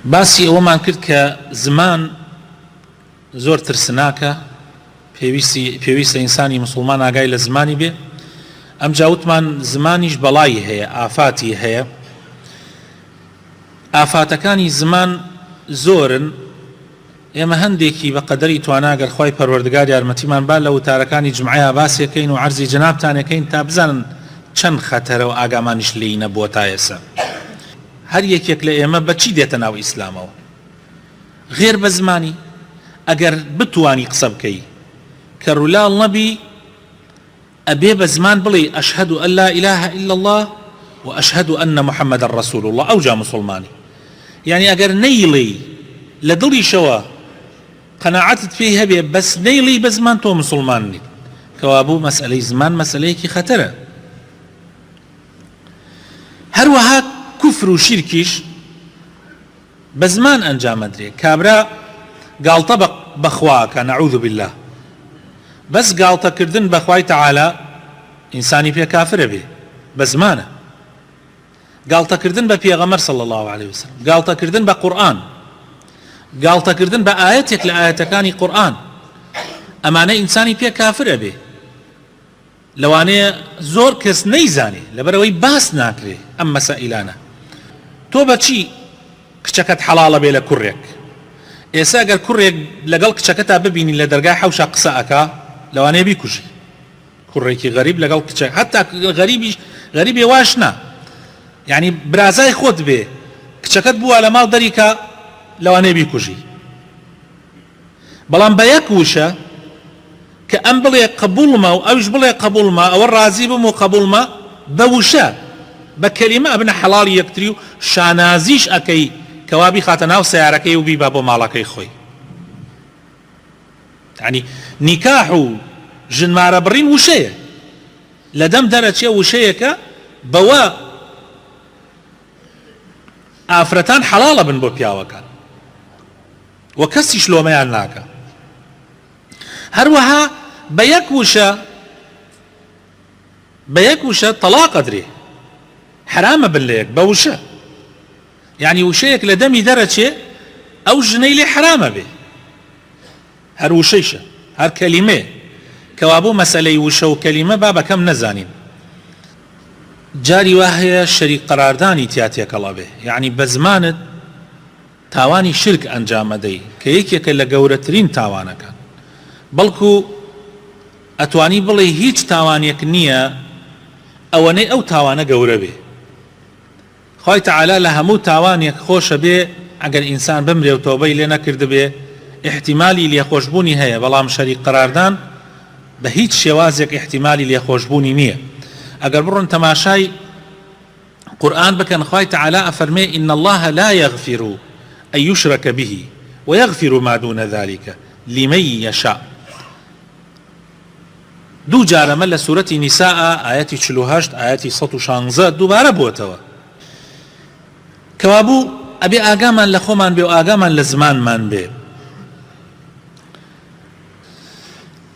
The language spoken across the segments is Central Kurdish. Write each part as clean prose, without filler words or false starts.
باسی ئەوەمان کرد کە زمان زۆر ترسناکە، پێویستە ئینسانی مسلمان ئاگای لە زمانی بێ. ئەم جاوتمان زمانیش بەڵایی هەیە، ئافاتی هەیە. ئافاتەکانی زمان زۆرن. ئێمە هەندێکی بە قەدەری تواناگەر خۆی پەروەردگار یارمەتیمان با لە وتارەکانی جمعەیە باسیەکەین و عەرزی جەنابتانەکەین تا بزانن چەند خەتەرە و ئاگامانیش لێی نەبووە تا ئێستا. هەر یەکێک لە ئێمە بەچی دێتە ناو ئیسلامەوە؟ غێر بە زمانی. ئەگەر بتوانی قسە بکەی کە ڕوولاڵ نەبی، ئەبێ بە زمان بڵێ ئەشهەدو ئەن لا ئیلاهە ئیلا الله و ئەشهەدو ئەنە محەممەدەن ڕەسوول الله. ئەوجا مسلمانی. یعنی ئەگەر نەیڵێی لە دڵیشەوە قەناعەتت پێی هەبێ بەس نەیڵی بە زمان تۆ مسلمان نیت. کەوا بوو مەسئلەی زمان مەسئلەیەکی خەتەرە. هەروەها کوفر و شیرکیش بە زمان ئەنجامەدرێ. کابرا گاڵتە بەخواکە، نەعوذ بالله، بەس گاڵتەکردن بەخوای تەعالا ئینسانی پێ کافرە بێ، بە زمانە. گاڵتەکردن بە پێغەمبەر صلی الله عليه وسلم، گاڵتەکردن بە قورئان، گاڵتەکردن بە ئاەتێک لە ئاەتەکانی قورئان، ئەمانە ئینسانی پێ کافرە بێ. لەوانەیە زۆر کەس نەیزانێ لەبەرەوەی باس ناکرێ ئەم مەسائلانە. تۆ بەچی کچەکەت حەڵاڵە بێ لە کوڕێک؟ ئێستا ئەگەر کوڕێک لەگەڵ کچەکەتا ببینی لە دەرگای حەوشا قسە ئەکا، لەوانەیە بیکوژی. کوڕێکی غەریب لەگەڵ کچەک، هەتا غەریبی واش نا، یعنی برازای خۆت بێ، کچەکەت بووە لە ماڵ دەریکە، لەوانەیە بیکوژی. بەڵام بە یەک وشە کە ئەم بڵێ قبوڵمە و ئەوش بڵێ قبوڵمە، ئەوە ڕازی بم و قبوڵمە، بە وشە بە کەلیمە ئەبنە حەڵاڵی یەکتری و شانازیش ئەکەی کەوابی خاتە ناو سیارەکەی و بیبا بۆ ماڵەکەی خۆی. یعنی نیکاح و ژنمارە بڕین وشەیە، لە دەم دەرەچێ وشەیەکە بەوە ئافرەتان حەڵاڵە بن بۆ پیاوەکان و کەسیش لۆمەیان ناکە. هەروەها بە یەک وشە تەلاق ئەدرێ، حرامە بن لە یەک بە وشە. یعنی وشەیەک لە دەمی دەرەچێ ئەو ژنەی لێ حرامە بێ، هەر وشەیشە، هەر کەلیمێ. کەوابوو مەسەلەی وشە و کەلیمە با بەکەم نەزانین. جاری وا هەیە شەریک قەراردانی تیا تێکەڵا بێ، یعنی بە زمانت تاوانی شرک ئەنجامەدەی کە یەکێکە لە گەورەترین تاوانەکان. بەڵکو ئەتوانی بڵێ هیچ تاوانێک نییە ئەوەنەی ئەو تاوانە گەورە بێ. خوای تەعالا لە هەموو تاوانێک خۆشە بێ ئەگەر ئینسان بمرێ و تۆبەی لێ نەکرد بێ، احتیمالی لێخۆشبوونی هەیە، بەڵام شەریک قەراردان بە هیچ شێوازێک احتیمالی لێخۆشبوونی نییە. ئەگەر بڕۆن تەماشای قورئان بکەن، خوای تەعالا ئەفەرمێ ئین الله لا یغفر أن يشرك به ويغفر ما دون ذلك لمن يشاء. دوو جارەمە لە سوورەتی نیساء ئاەتی 48 ئاەتی 116 دووبارە بووەتەوە. کەوابوو ئەبێ ئاگامان لە خۆمان بێ و ئاگامان لە زمانمان بێ.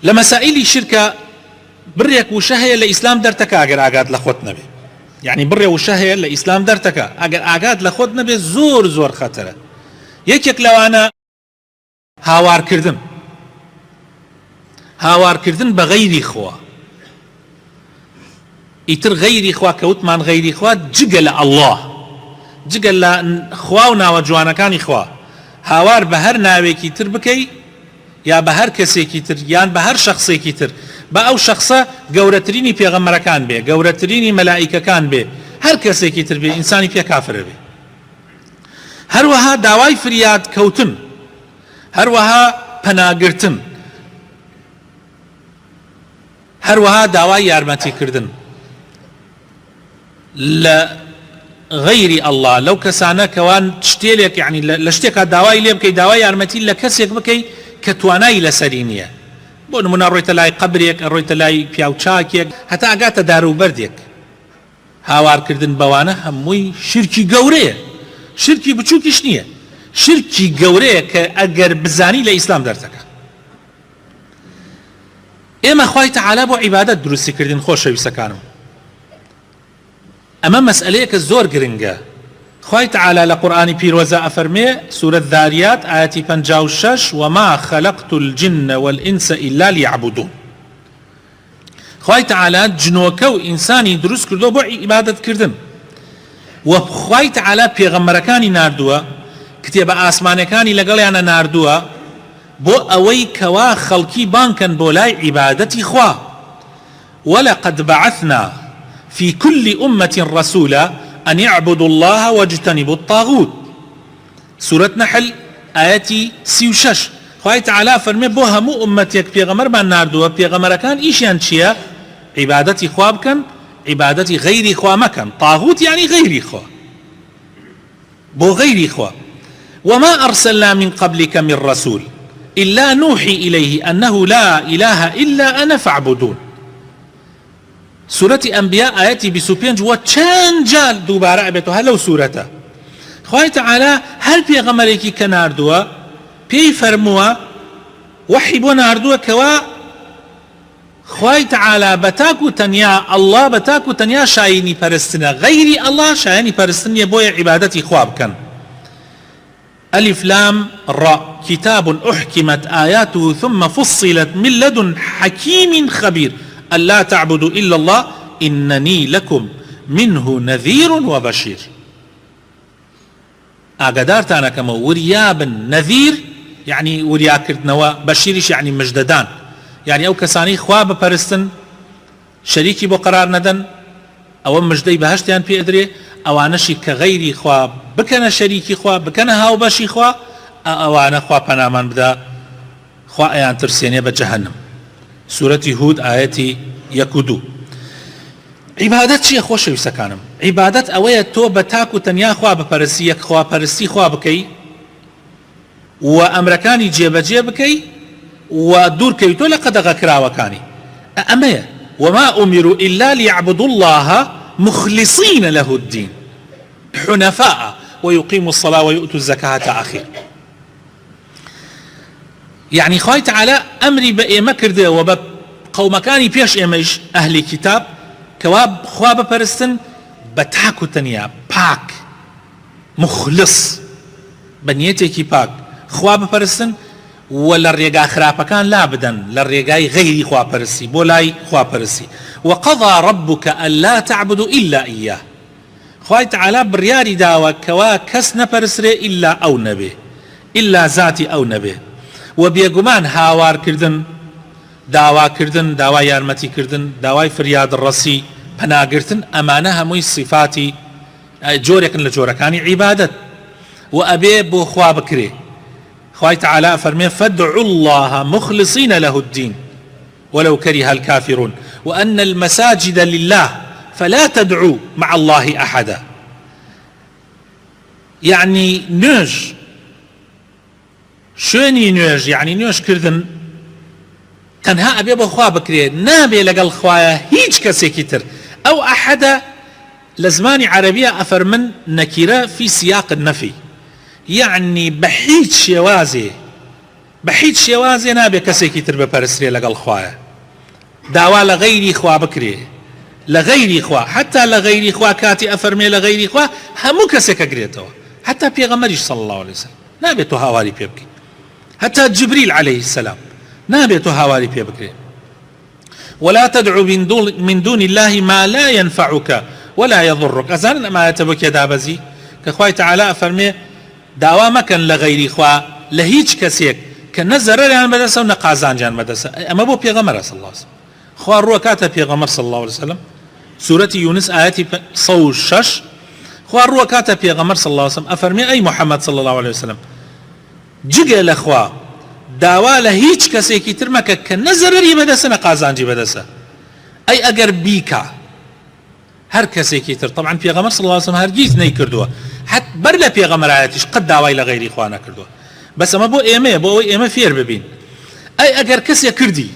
لە مەسائیلی شرکە بڕێک وشە هەیە لە ئیسلام دەرتەکە ئەگەر ئاگات لە خۆت نەبێ. یعنی بڕێ وشە هەیە لە ئیسلام دەرتەکە ئەگەر ئاگات لە خۆت نەبێ زۆر زۆر خەتەرە. یەکێک لەوانە هاوارکردن بە غەیری خوا. ئیتر غەیری خوا کەوتمان غەیری خوا جگە لە ئەڵڵاه، جگە لە خوا و ناوە جوانەکانی خوا. هاوار بە هەر ناوێکی تر بکەی یا بە هەر کەسێکی تر یان بە هەر شەخصێکی تر، بە ئەو شەخصە گەورەترینی پێغەمبەرەکان بێ، گەورەترینی مەلائیکەکان بێ، هەر کەسێکی تر بێ، ئینسانی پێ کافرە بێ. هەروەها داوای فریاد کەوتن، هەروەها پەناگرتن، هەروەها داوای یارمەتیکردن لە غەیری ئەڵڵا، لەو کەسانە کەوان شتێک یعنی لە شتێکا داوای لێ بکەی، داوای یارمەتی لە کەسێک بکەی کە توانای لەسەری نییە. بۆ نمونە ڕۆیتە لای قەبرێک، ڕۆیتە لای پیاوچاکێک، هەتا ئەگاتە داروبەردێک. هاوارکردن بەوانە هەمووی شرکی گەورەیە، شرکی بچووکیش نییە، شرکی گەورەیە کە ئەگەر بزانی لە ئیسلام دەرتەکە. ئێمە خوای تەعالا بۆ عیبادەت دروستی کردین خۆشەویستەکانم. ئەمە مەسئلەیەکە زۆر گرنگە. خوای تعالى لقرآن پیروزا أفرمي سورة ذاريات آياتي 56 وما خلقت الجن والإنس إلا ليعبدون. خوای تعالى جنوكا و إنساني دروس كردو بو عبادة كردن و خوای تعالى پیغمبركاني ناردوا كتاب آسمانكاني لقليانا ناردوا بو أوي كوا خلقي بانكن بولاي عبادتي خوا. ولقد بعثنا في كل أمة رسولا أن يعبدوا الله واجتنبوا الطاغوت. سورة نحل آياتي 36 خوای تعالى فرمي بو همو أمتك پیغمبر بان ناردوا پیغمبر كان إيشيان چيا عبادتي خوا بكن عبادتي غيري خوا مكن. طاغوت يعني غيري خوا بو غيري خوا. وما أرسلنا من قبلك من رسول إلا نوحي إليه أنه لا إله إلا أنا فاعبدون. سورة أنبياء آياتي بسوبينج وچند جال دوباره أبيتو هلو سورته خوای تعالى هل پیغمبرێکی کە ناردووە پێی فەرمووە وحی بۆ ناردووە کەوا خوای تعالى بەتاکو تەنیا الله بەتاکو تەنیا شایانی پەرستنە غەیری الله شایانی پەرستنیە بۆیە عیبادەتی خوا بکەن. ألف لام را كتاب أحكمت آياته ثم فصلت من لدن حكيم خبير ألا تعبدوا إلا الله إنني لكم منه نذير وبشير. ئاگادارتانە کەمە وریابن نەذیر يعني وریاکردنەوە بەشیریش يعني مژدەدان يعني ئەو کەسانەی خوا بپەرستن شەریکی بۆ قەرار نەدەن ئەوە مژدەی بەهەشتیان پێدرێ ئەوانەشی کە غەیری خوا بکەنە شەریکی خوا بکەنە هاوبەشی خوا ئەوانە خوا پەنامان بدا خوا ئەیان ترسێنێ بە جەهەنەم. سورەتی هود ئاەتی 1 و 2. عیبادەت چییە خۆشەویستەکانم؟ عیبادەت ئەوەیە تۆ بە تاک و تەنیا خوا بپەرستی یەک خواپەرستی خوا بکەی و ئەمرەکانی جێبەجێ بکەی و دوورکەوی تۆ لە قەدەغەکراوەکانی ئەمەیە. وما أمروا إلا ليعبدوا الله مخلصين له الدين حنفاء ويقيموا الصلاة ويؤتوا الزكاة أخير. يعني خوای تعالى أمري بإيمة كرده وبقومكاني بيش إيميش أهل كتاب كواب خوا بپەرستن بەتاک و تەنیا پاک مخلص بەنیەتێکی پاک خوا بپەرستن و لە ڕێگا خراپەکان لا بدەن لە ڕێگای غەیری خواپەرستی بۆ لای خواپەرستی. وقضى ربك ألا تعبدوا إلا إياه. خوای تعالى بڕیاری داوە کەوا کەس نەپەرسرێ إلا ئەو نەبێ إلا ذاتی ئەو نەبێ و بێگومان هاوارکردن داواکردن داوای یارمەتیکردن داوای فریادڕەسی پەناگرتن ئەمانە هەمووی صفاتی جۆرێکن لە جۆرەکانی عیبادەت و ئەبێ بۆ خوا بکرێ. خوای تعالى فەرمێ فادعوا الله مخلصين له الدين ولو كره الكافرون وأن المساجد لله فلا تدعوا مع الله أحدا. يعني نوێژ شوێنی نوێژ يعني نوێژ کردن تەنها ئەبێ بۆ خوا بکرێ نابێ لەگەڵ خوایە هیچ کەسێکی تر. ئەو ئەحەدە لە زمانی عەرەبیە ئەفەرمن نەکیرە في سیاق النەفی يعني بە هیچ شێوازێ نابێ کەسێکی تر بپەرسترێ لەگەڵ خوایە. داوا لە غەیری خوا بکرێ لە غەیری خوا حتا لە غەیری خوا کاتی ئەفەرمێ لە غەیری خوا هەموو کەسێک ئەگرێتەوە حتا پێغەمبەریش صلی الله عليه وسلم نابێت تۆ هاواری پێ بکەی حتا جبریل عليه السلام نابێت تۆ هاواری پێ بکرێ. ولا تدعو من دون الله ما لا ينفعك ولا يضرك. ئەزانن ئەمایەتە بۆ کێ دابەزی کە خوای تعالى فەرمێ داوا مەکەن لە غەیری خوا لە هیچ کەسێک کە نە زەرەریان بەدەسە و نە قازانجیان بەدەسە. ئەمە بۆ پێغەمبەرە صلی الله عليه وسلم. خوا ڕووە کاتە پێغەمبەر صلی الله عليه وسلم سورەتی یونس ئاەتی 106 خوا ڕووە کاتە پێغەمبەر صلی الله عليه وسلم ئەفەرمێ ئەی محەممەد صلی الله عليه وسلم جگە لە خوا داوا لە هیچ کەسێکی تر مەکە کە نە زەرەری بەدەسە نە قازانجی بەدەسە. ئەی ئەگەر بیکە هەر کەسێکی تر طبعا پێغەمبەر صلی الله عليه وسلم هەرگیز نەیکردووە حت بەر لە پێغەمبەرایەتیش قەت داوای لە غەیری خوا نەکردووە. بەس ئەمە بۆ ئێمەیە بۆ ئەوەی ئێمە فێر ببین. ئەی ئەگەر کەسێک کردی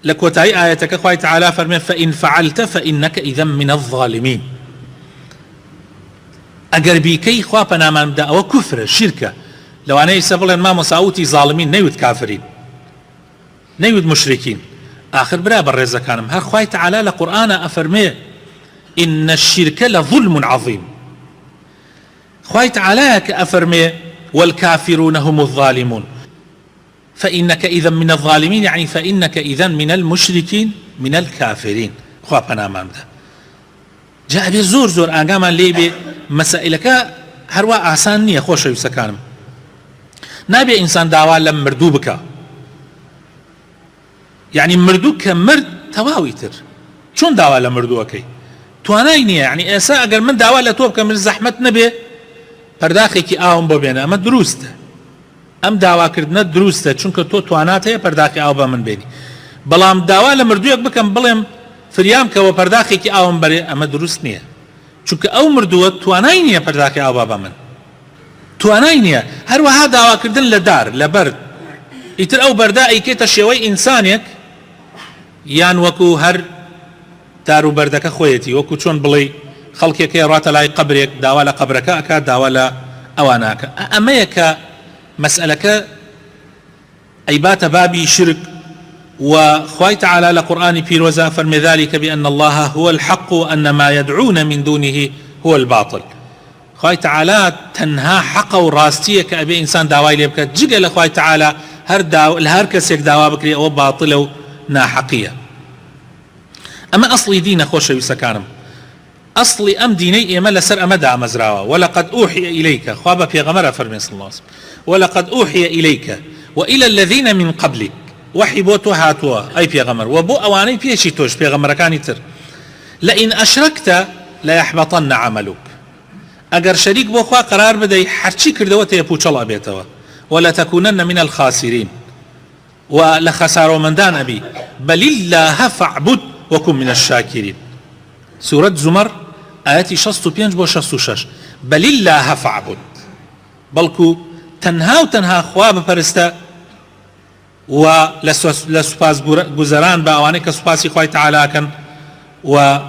لە کۆتایی ئاەتەکە خوای تعالى فەرمێ فإن فعلت فإنك إذا من الظالمين. ئەگەر بیکەی خوا پەنامان بدە ئەوە کوفرە شیرکە. لەوانەیە ئێستا بڵێن مامۆساوتی زاڵمین نەیوت کافرین نەیوت مشرکین. آخر برا بەڕێزەکانم هەر خوای تعالى لە قورئانە ئەفەرمێ إن الشرك لظلم عظيم. خوای تعالی کە ئەفەرمێ والكافرون هم الظالمون فإنك إذا من الظالمين يعني فإنك إذا من المشركين من الكافرين خوا پەنامان بدە. جا ئەبێ زۆر زۆر ئاگامان لێ بێ مەسائلەکە هەروە ئاسان نییە خۆشەویستەکانم. نابێ ئینسان داوا لە مردوو بکە، یعنی مردوو کە مرد تەواوی تر چۆن داوا لە مردووەکەی توانای نییە. یعنی ئێستا ئەگەر من داوا لە تۆ بکە من زەحمەت نەبێ پەرداخێکی ئاوم بۆ بێنە، ئەمە دروستە، ئەم داواکردنە دروستە چونکە تۆ توانات هەیە پەرداخی ئاو بە من بێنی. بەڵام داوا لە مردوویەک بکەم بڵێم فریام کەوە پەرداخێکی ئاوم بەرێ، ئەمە دروست نییە چونکە ئەو مردووە توانای نییە پەرداخی ئاو بە من، توانای نییە. هەروەها داواکردن لە دار لە بەرد ئیتر ئەو بەردا ئەیکێتە شێوەی ئینسانێک یان وەکو هەر دار و بەردەکە خۆیەتی، وەکو چۆن بڵێ خەڵکێکی ڕاتە لای قبرێک داوا لە قبرەکە ئەکات داوا لە ئەواناکە. ئەمەیە کە مەسئلەکە ئەیباتە بابی شرک. وخوای تعالی لە قورئانی پیرۆزە فەرمێ ذلك بأن الله هو الحق وأن ما يدعون من دونه هو الباطل. خوای تعالی تەنها حەقە و ڕاستیە کە ئەبێ ئینسان داوای لێ بکات، جگە لە خوای تعالی هەر کەسێک داوا بکرێ ئەوە باتڵە و ناحەقیە. ئەمە ئەسڵی دینە خۆشەویستەکانم، ئەسڵی ئەم دینەی ئێمە لەسەر ئەمە دامەزراوە. ولقد أوحي إليك خوا بە پێغەمبەرە فەرمێ صلی الله عليه وسلم ولقد أوحي إليك وإلى الذين من قبلك وحی بۆ تۆ هاتووە ئەی پێغەمبەر و بۆ ئەوانەی پێشی تۆش پێغەمبەرەکانی تر لئین ئەشرەکتە لەیەحبەطەن عەمەلوک، ئەگەر شەریک بۆ خوا قەرار بدەی هەرچی کردەوە تێپوچەڵ ئەبێتەوە ولتكونن من الخاسرين و لە خەسارۆمەندان ئەبی بل الله فاعبد وكن من الشاكرين. سورة زمر آياتي 65 بۆ 66 بل الله فاعبد، بەڵکو تەنها و تەنها خوا بپەرستە و لە سوپاس گوزەران بە ئەوانەی کە سوپاسی خوای تعالیکەن و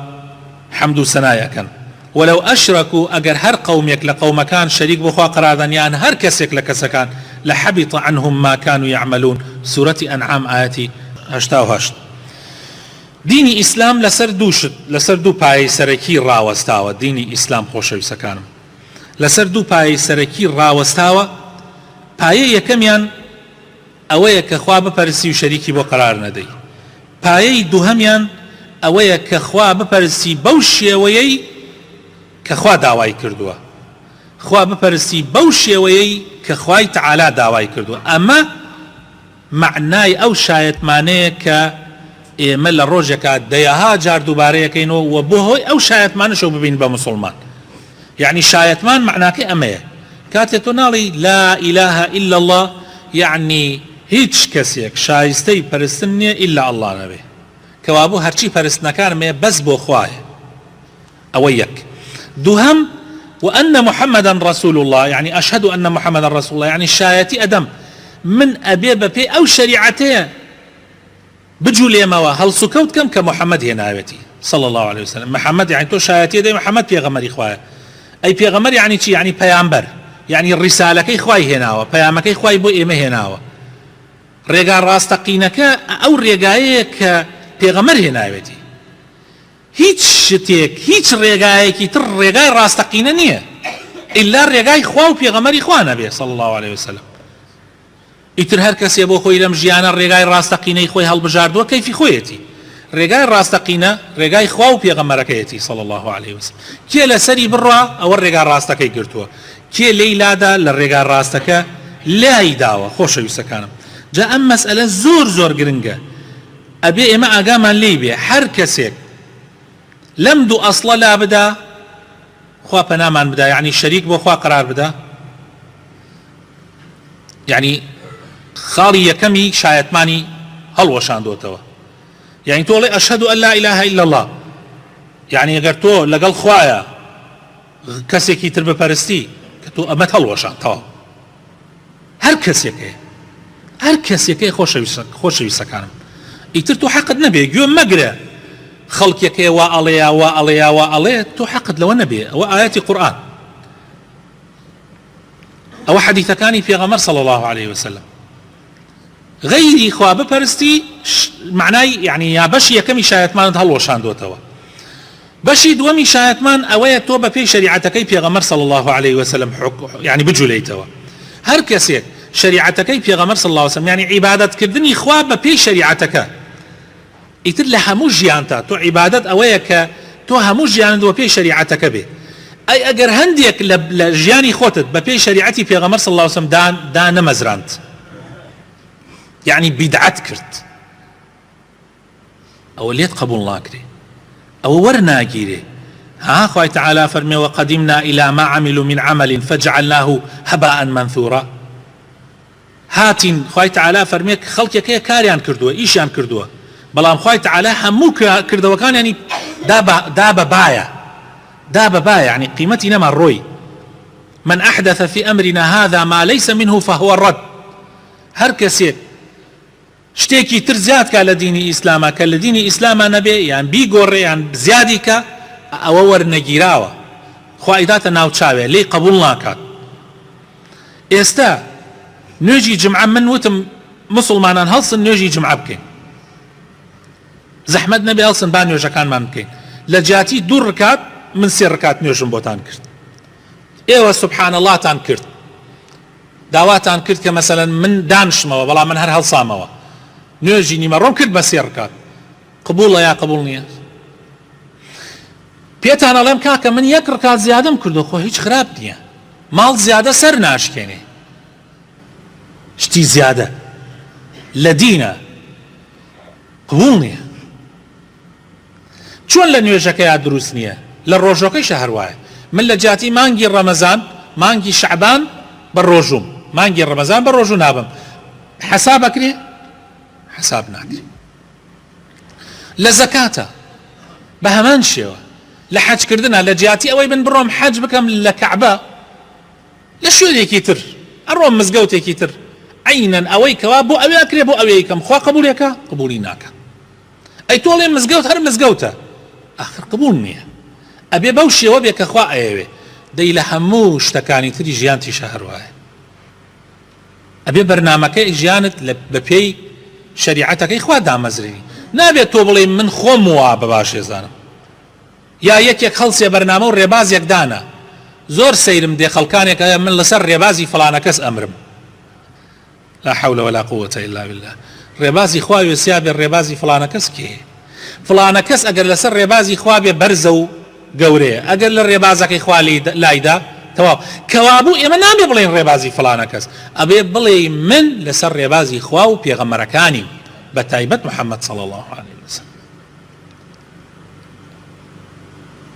حەمد و سەنایەکەن. ولو ئەشرەکو ئەگەر هەر قەومێک لە قەومەکان شەریک بۆ خوا قەراردان یان هەر کەسێک لە کەسەکان لحبط عنهم ما كانوا يعملون. سورة أنعام آياتي 88. دینی ئیسلام لەسەر دوو پایەی سەرەکی ڕاوەستاوە. دینی ئیسلام خۆشەویستەکانم لەسەر دوو پایەی سەرەکی ڕاوەستاوە. پایەی یەکەمیان ئەوەیە کە خوا بپەرستی و شەریکی بۆ قەرار نەدەی. پایەی دووهەمیان ئەوەیە کە خوا بپەرستی بەو شێوەیەی کە خوا داوای کردووە، خوا بپەرستی بەو شێوەیەی کە خوای تعالی داوای کردووە. ئەمە معنای ئەو شایەتمانەیە کە ئێمە لە ڕۆژێکە دەیەها جار دووبارەیەکەینەوە و بۆ هۆی ئەو شایەتمانەشەوە ببین بە مسلمان. یعنی شایەتمان معناکەی ئەمەیە کاتێک تۆ ناڵی لا ئیلاهە ئیلا الله، یعنی هیچ کەسێک شایستەی پەرستن نییە ئیلا ئەڵڵا نەبێ، کەوابوو هەرچی پەرستنەکانمێ بەس بۆ خوایە. ئەوە یەک. دووهەم وأن محمدا رسول الله، يعني أشهد أن محمدا رسول الله، يعني شايتي أدم من أبي ببي أو شريعته بجوليموا هل سكوت كم كمحمد هنا أبتي صلى الله عليه وسلم. محمد يعني تو شايتي ده محمد بيغمر إخوائه، أي بيغمر يعني شي يعني بيامبر، يعني الرسالة كي إخوائي هنا وبيامك كي إخوائي بو إيمه هنا رجال راستقينك أو رجايك بيغمر هنا أبتي. هیچ شتێک هیچ ڕێگایەکی تر ڕێگای ڕاستەقینە نییە ئللا ڕێگای خوا و پێغەمبەری خوا نەبێ صلی الله عليه وسلم. ئیتر هەر کەسێ بۆ خۆی لەم ژیانە ڕێگای ڕاستەقینەی خۆی هەڵبژاردووە کەیفی خۆیەتی. ڕێگای ڕاستەقینە ڕێگای خوا و پێغەمبەرەکەیەتی صلی الله عليه وسلم. کێ لەسەری بڕوا ئەوە ڕێگای ڕاستەکەی گرتووە، کێ لێی لادا لە ڕێگای ڕاستەکە لای داوە. خۆشەویستەکانم جا ئەم مەسئلە زۆر زۆر گرنگە، ئەبێ ئێمە ئاگامان لێی بێ هەر کەسێک لەم دوو ئەسڵە لا بدا خوا پەنامان بدا، یعنی شەریک بۆ خوا قەرار بدا، یعنی خاڵی یەکەمی شایەتمانی هەڵوەشاندوتەوە. یعنی تۆڵێ ئەشهەدو ئەن لا ئیلاهە ئیلا الله، یعنی ئەگەر تۆ لەگەڵ خوایە کەسێکی تر بپەرستی کە تۆ ئەمەت هەڵوەشاندەوە. هەر کەسێکەی خۆشەویستەکانم ئیتر تۆ حەقت نەبێ گوێ مەگرە خەڵکێکەیە وا ئەڵێیا وا ئەڵێیا وا ئەڵێ تۆ حەقت لەوە نەبێ. ئەوە ئاەتی قورئان، ئەوە حەدیثەکانی پێغەمبەر صلی الله عليه وسلم. غەیری خوا بپەرستی معنای یعنی یا بەشی یەکەمی شایەتمانت هەڵوەشاندوتەوە. بەشی دووەمی شایەتمان ئەوەیە تۆ بە پێی شریعەتەکەی پێغەمبەر صلی الله عليه وسلم يعني بجولەیتەوە هەر کەسێک شریعەتەکەی پێغەمبەر صلی الله عليه وسلم يعني عیبادەتکردنی خوا بە پێی شریعەتەکە ئیتر لە هەموو ژیانتا تۆ عیبادەت ئەوەیە کە تۆ هەموو ژیانت بە پێی شریعەتەکە بێ ئەی ئەگەر هەندێک لە ژیانی خۆتت بە پێی شریعەتی پێغەمبەر صلی الله عليه وسلم دا نەمەزراند يعني بدعت کرد ئەوە لێت قبول ناکرێ ئەوە وەرناگیرێ ها خوای تعالى فرمي وقدمنا إلى ما عملوا من عمل فجعلناه هباء منثورا هاتين خوای تعالى فرمي خەڵکێک کاریان کردووە ئیشیان کردووە بەڵام خوای تعالى هەموو کردەوەکان يعني دا بەبایە يعني قیمەتی نەما ڕۆی من أحدث في أمرنا هذا ما ليس منه فهو الرد هەر کەسێک شتێکی تر زیاد کا لە دینی ئیسلامە کە لە دینی ئیسلامە نەبێ یان بیگۆڕێ یان زیادی کە ئەوە وەرنەگیراوە خوای داتە ناو چاوێ لێی قبول ناکات ئێستا نوێژی جمعە من وتم مسلمانان هەڵسن نوێژی جمعە بکەین زەحمەت نەبێ هەڵسن با نوێژەکانمان بکەین لە جیاتی 2 ڕکات من 3 ڕکات نوێژم بۆتان کرد ئێوە سبحان اللهتان کرد داواتان کرد کە مەسەلەن من دانشمەوە بەڵام من هەر هەڵسامەوە نوێژی نیمەڕۆم کرد بە 3 ڕکات قبوڵە یا قبوڵ نییە پێتان ئەڵێم کاکە من 1 ڕکات زیادەم کردو خۆ هیچ خراپ نییە ماڵ زیادە سەر ناشکێنێ شتی زیادە لە دینە قبوڵ نییە چۆن لە نوێژەکەیان دروست نییە لە ڕۆژەکەیشە هەروایە من لە جاتی مانگی ڕەمەزان مانگی شەعبان بە ڕۆژوم مانگی ڕەمەزان بە ڕۆژوو نابم حساب ئەکرێ حساب ناکرێ لە زەکاتە بە هەمان شێوە لە حەجکردنە لە جیاتی ئەوەی من بڕۆم حەج بکەم لە کەعبە لە شوێنێکی تر ئەڕۆم مزگەوتێکی تر عینەن ئەوەی کەوا بۆ ئەوێ ئەکرێ بۆ ئەوەی کەم خوا قبوڵێکە قبوڵی ناکە ئەی تۆڵێ مزگەوت هەر مزگەوتە ئاخر قبوڵ نییە ئەبێ بەو شێوە بێ کە خوا ئەیەوێ دەی لە هەموو شتەکانی تری ژیان تیشە هەروایە ئەبێ بەرنامەکەی ژیانت بە پێی شریعەتەکەی خوا دامەزرێنی نابێت تۆ بڵێ من خۆم وە بە باشێزانم یا یەکێک هەڵسێ بەرنامە و ڕێبازێک دانا زۆر سەیرم دێ خەڵکانێک هەیە من لەسەر ڕێبازی فڵانە کەس ئەمرم لا حول ولا قوة إلا بالله ڕێبازی خوا وێسیا بێ ڕێبازی فڵانە کەس کێ فڵانە کەس ئەگەر لەسەر ڕێبازی خوا بێ بەرزە و گەورەیە ئەگەر لە ڕێبازەکەی خوا لایدا تەواو کەوابوو ئێمە نابێ بڵێن ڕێبازی فڵانە کەس ئەبێ بڵێ من لەسەر ڕێبازی خوا و پێغەمبەرەکانی بە تایبەت محەممەد صلی الله عليه وسلم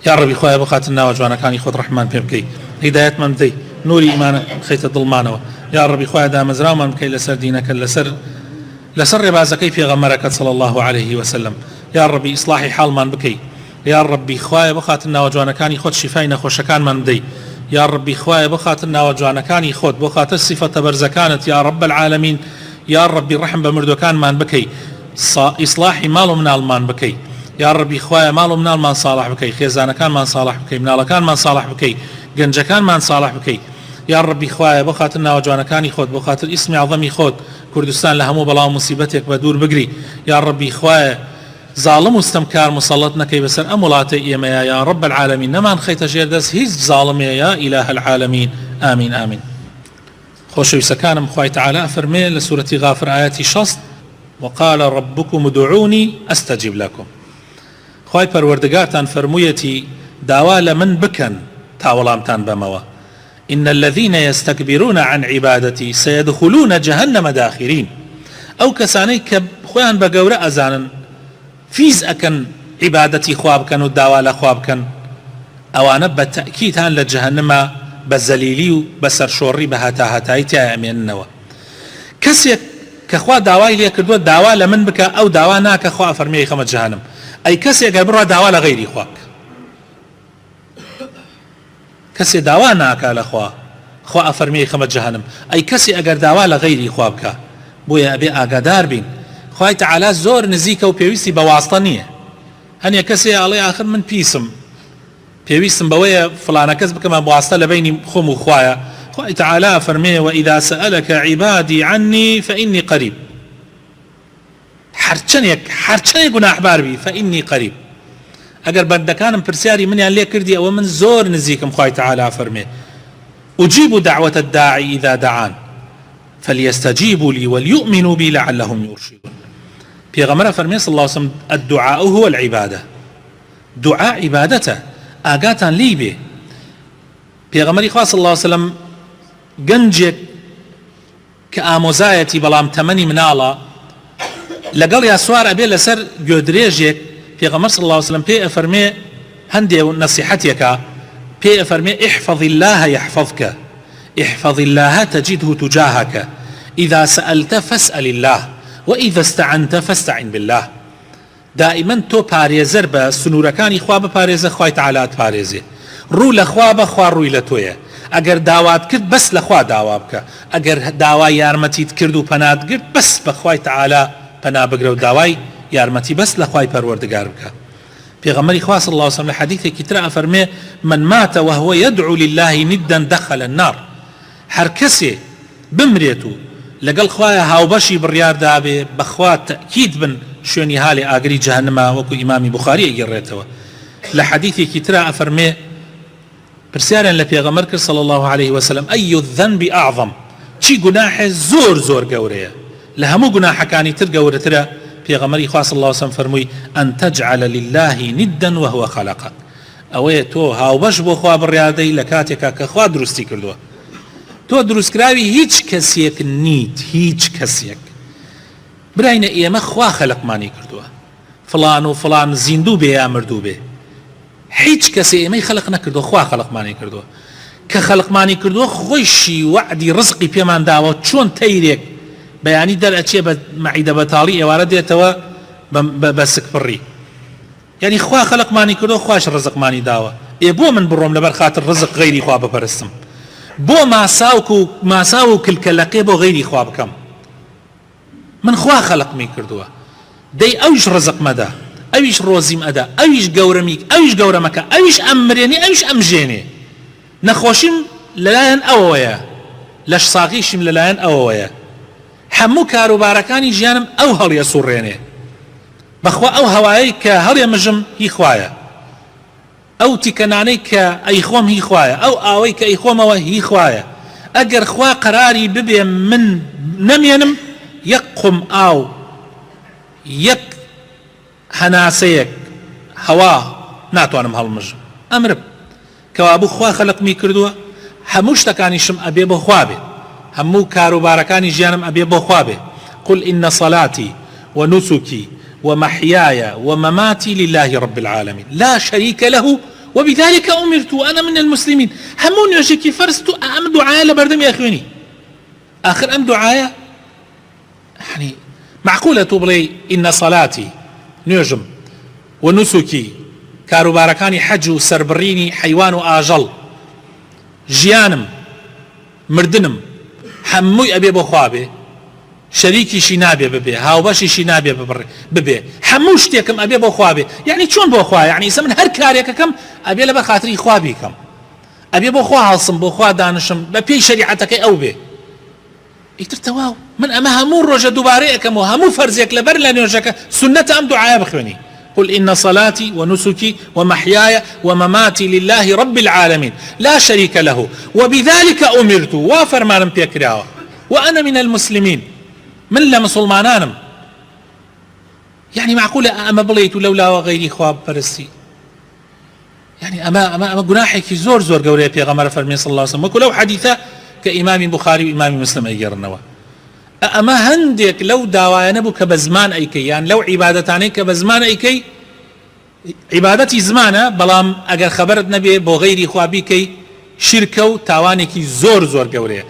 یا ڕەبی خوایە بۆ خاتر ناوە جوانەکانی خۆت ڕەحمان پێ بکەی هیدایەتمان بدەی نوری ئیمانە خەیتە دڵمانەوە یا ڕەبی خوایە دامەزراومان بکەی لەسەر دینەکە لەسەر ڕێبازەکەی پێغەمبەرەکەت صلی الله عليه وسلم یا ڕەبی ئیصلاحی حاڵمان بکەی یا ڕەبی خوایە بۆ خاتر ناوە جوانەکانی خۆت شیفای نەخۆشەکانمان بدەی یا ڕەبی خوایە بۆ خاتر ناوە جوانەکانی خۆت بۆ خاتر سیفەتە بەرزەکانت یا ڕەب العالەمین یا ڕەبی ڕەحم بە مردوەکانمان بکەی ئیصلاحی ماڵ و مناڵمان بکەی یا ڕەبی خوایە ماڵ و مناڵمان ساڵح بکەی خێزانەکانمان ساڵح بکەی مناڵەکانمان ساڵح بکەی گەنجەکانمان ساڵح بکەی یا ڕەبی خوایە بۆ خاتر ناوە جوانەکانی خۆت بۆ خاتر ئیسمی عەظەمی خۆت کوردستان لە هەموو بەڵاو موسیبەتێک بە دوور بگری یا ڕەبی خوایە ظالم و ستەمکار مسەڵەت نەکەی بەسەر ئەم وڵاتەی ئێمەیە یا ڕەب العالەمین نەمان خەیتە ژێر دەست هیچ زاڵمێ یا ئیلاهە العالەمین ئامین ئامین خۆشەویستەکانم خوای تەعالە فەرمێ لە سوورەتی غافر ئایەتی 60 وقال ربكم ادعوني استجب لكم خوای پەروەردگارتان فەرموویەتی داوا لە من بکەن تا وەڵامتان بەمەوە إن الذين يستكبرون عن عبادتي سيدخلون جهنم داخرين ئەو کەسانەی کە خۆیان بە گەورە ئەزانن فیز ئەکەن عیبادەتی خوا بکەن و داوا لە خوا بکەن ئەوانە بە تەئکید هەن لە جەهەنەمە بە زەلیلی و بە سەرشۆڕی بە هەتاهەتایی تیا ئەمێننەوە کەسێک کە خوا داوای لێ کردووە داوا لە من بکە ئەو داوا ناکە خوا فەرمێی خەمە جەهەنەم ئەی کەسێک گەر بڕوا داوا لە غەیری خوا بکە کەسێ داوا ناکە لە خوا ئەفەرمێی خەمە جەهەنەم ئەی کەسێ ئەگەر داوا لە غەیری خوا بکە بۆیە ئەبێ ئاگادار بین خوای تەعالە زۆر نزیکە و پێویستی بە واستە نییە هەنێ کەسێ ئەڵێ ئاخر من پیسم پێویستم بەوەیە فڵانە کەس بکەمە بواستە لە بینی خۆم و خوایە خوای تەعالە فەرمێ وإذا سألك عبادي عني فإني قريب هەرچەندێک گوناحبار بی فإني قريب ئەگەر بەندەکانم پرسیاری منیان لێ کردی ئەوە من زۆر نزیکم خوای تعالی فەرمێ أجيب دعوة الداعي إذا دعان فليستجيبوا لي وليؤمنوا بي لعلهم يرشدون. پیغمبر فرمي صلى الله عليه وسلم الدعاء هو العبادة. دعاء عبادته آقاتان لي به. پیغمبر صلى الله عليه وسلم گەنجێک کە ئامۆزایەتی بەڵام تەمەنی مناڵە لەگەڵ یا سوار ئەبێ لەسەر گوێدرێژێک پێغەمبەر صلی الله عليه وسلم پێ ئەفەرمێ هەندێ نەسیحەتێکە پێ ئەفەرمێ احفظ الله يحفظك احفظ الله تجده تجاهك إذا سألت فاسأل الله وإذا استعنت فاستعن بالله. دائما تو پارێزەر بە سنوورەکانی خوا بپارێزە خوای تعالی پارێزێ ڕوو لە خوا بە خوا ڕووی لە تۆیە ئەگەر داوات کرد بەس لە خوا داوا بکە ئەگەر داوای یارمەتیت کرد و پەنات گرت بەس بە خوای تعالی پەنا بگرە و داوای یارمەتی بەس لە خوای پەروەردگار بکە. پێغەمبەری خوا صلی الله عليه وسلم لە حەدیثێکی ترە ئەفەرمێ من مات وهو يدعو لله ندا دخل النار. هەر کەسێ بمرێت و لەگەڵ خوایە هاوبەشی بڕیار دابێ بەخوا تەکید بن شوێنی هاڵی ئاگری جەهەنەمە وەکو ئیمامی بوخاری ئەگەڕێتەوە. لە حەدیثێکی ترە ئەفەرمێ پرسیاریان لە پێغەمبەر کرد صلی الله عليه وسلم أي الذنب أعظم چی گوناحێ زۆر زۆر گەورەیە لە هەموو گوناحەکانی تر گەورەترە. پێغەمبەری خوا صلی الله عليه وسلم فەرمووی أن تجعل لله ندا وهو خلقك ئەوەیە تۆ هاوبەش بۆ خوا بڕیادەی لە کاتێکا کە خوا دروستی کردووە. تۆ دروستکراوی هیچ کەسێک نیت هیچ کەسێک. براینە ئێمە خوا خەلقمانی کردووە فڵان و فڵان زیندوو بێ یا مردوو بێ هیچ کەسێ ئێمەی خەلق نەکردووە خوا خەلقمانی کردووە کە خەلقمانی کردووە خۆیشی وعدی ڕزقی پێمان داوە چۆن تەیرێک بەیانی دەرئەچێ بە مەعیدە بەتاڵی ئێوارە دێتەوە بە سکپڕی یعنی خوا خەلقمانی کردووە خوش ڕزقمانی داوە. بۆ من بڕۆم لەبەر خاتر ڕزق غەیری خوا بپەرستم بۆ ماسا و کلکەلەقێ بۆ غەیری خوا بکەم من خوا خەلقمی کردووە دەی ئەویش ڕزق مەدا ئەویش ڕۆزیم ئەدا ئەویش گەورەمی ئەویش گەورەمەکە ئەویش ئەمرێنێ ئەویش ئەمژێنێ نەخۆشیم لەلایەن ئەوەیە لەش ساغیشیم لەلایەن ئەوەیە هەموو کاروبارەکانی ژیانم ئەو هەڵیە سوڕێنێ بەخوا ئەو هەوایی کە هەڵێ مژم هی خوایە ئەو تیکەنانەی کە ئەیخۆم هی خوایە ئەو ئاوەی کە ئەیخۆمەوە هی خوایە. ئەگەر خوا قەراری ببێ من نەمێنم یەک قم ئاو یەک هەناسەیەک هەوا ناتوانم هەڵمژم ئەمرم کەوا بوو خوا خەلقمی کردووە هەموو شتەکانیشم ئەبێ بۆ خوا بێ هەموو کاروبارەکانی ژیانم ئەبێ بۆ خوا بێ. قل إن صلاتي ونسكي ومحياي ومماتي لله رب العالمين لا شريك له وبذلك أمرت وأنا من المسلمين. همون يشكي فرست أم دعاء لبردم يا أخواني آخر أم دعاء يعني معقولة تبلي إن صلاتي نجم ونسكي كاروباركاني حج سربريني حيوان آجل جيانم مردنم هموي أبي بخوابي شريكي شي نابي ببي هاوباشي شي نابي ببي همو شتيكم أبي بخوابي يعني شون بخوا يعني سمن هر كاريككم أبي لبا خاطري خوابيكم أبي بخوا هالصم بخوا دانشم ببي شريعتك أو بي يترتواو من أما همو رجا دوباريكم وهمو فرزيك لبر لنيوجك سنة أم دعاء بخواني. قل إن صلاتي ونسكي ومحياي ومماتي لله رب العالمين لا شريك له وبذلك أمرت وفرمانم بيكراوه وأنا من المسلمين من لمسلمانانم. يعني معقولة أما بليت لولا وغيري خواب برسي يعني أما جناحك زور زور قولي بيغمر فرمي صلى الله عليه وسلم وكلو حديثة كإمام بخاري وإمام مسلم أيرنوا أما هندك لو داوايا نبو كبزمان أيكي يعني لو عبادتاني كبزمان أيكي عبادتي زمانة بلام أجر خبرت نبي بغيري خوابي كي شركو تاواني كي زور زور قولي